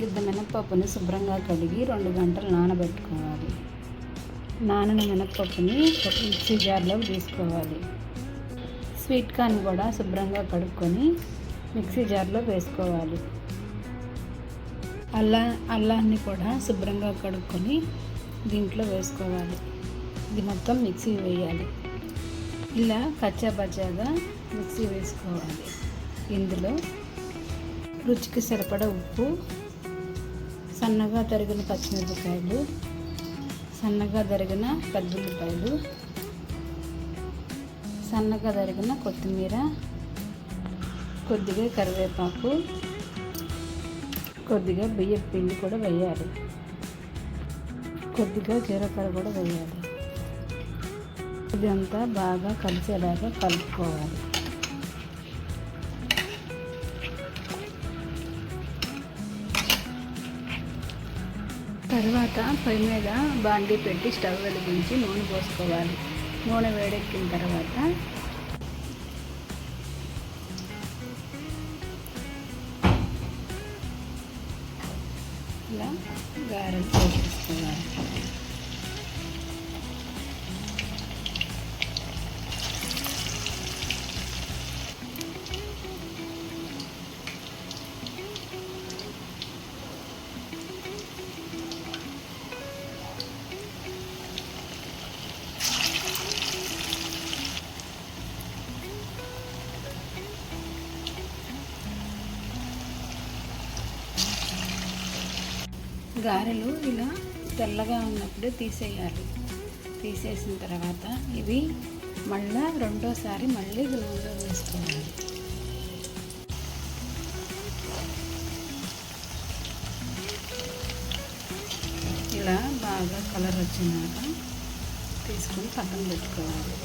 గిద్ద మినపప్పుని శుభ్రంగా కడిగి 2 గంటలు నానబెట్టుకోవాలి. నానిన మినపప్పుని ఒక మిక్సీ జార్లోకి తీసుకోవాలి. స్వీట్ కార్న్ కూడా శుభ్రంగా కడుక్కొని మిక్సీ జార్లో వేసుకోవాలి. అల్లాన్ని కూడా శుభ్రంగా కడుక్కొని దీంట్లో వేసుకోవాలి. ఇది మొత్తం మిక్సీ వేయాలి. ఇలా కచ్చాపచ్చాగా మిక్సీ వేసుకోవాలి. ఇందులో రుచికి సరిపడా ఉప్పు, సన్నగా తరిగిన పచ్చిమిరపకాయలు, సన్నగా తరిగిన పెద్దుల్లిపాయలు, సన్నగా తరిగిన కొత్తిమీర, కొద్దిగా కరివేపాకు, కొద్దిగా బియ్యం పిండి కూడా వేయాలి. కొద్దిగా జీలకర్ర కూడా వేయాలి. ఇదంతా బాగా కలిసేలాగా కలుపుకోవాలి. తర్వాత పొయ్యి మీద బాండీ పెట్టి స్టవ్ వెలిగించి నూనె పోసుకోవాలి. నూనె వేడెక్కిన తర్వాత ఇలా గారెలు వేసుకోవాలి. గారెలు ఇలా తెల్లగా ఉన్నప్పుడే తీసేయాలి. తీసేసిన తర్వాత ఇవి మళ్ళీ రెండోసారి నూనెలో వేసుకోవాలి. ఇలా బాగా కలర్ వచ్చినాక తీసుకొని పక్కన పెట్టుకోవాలి.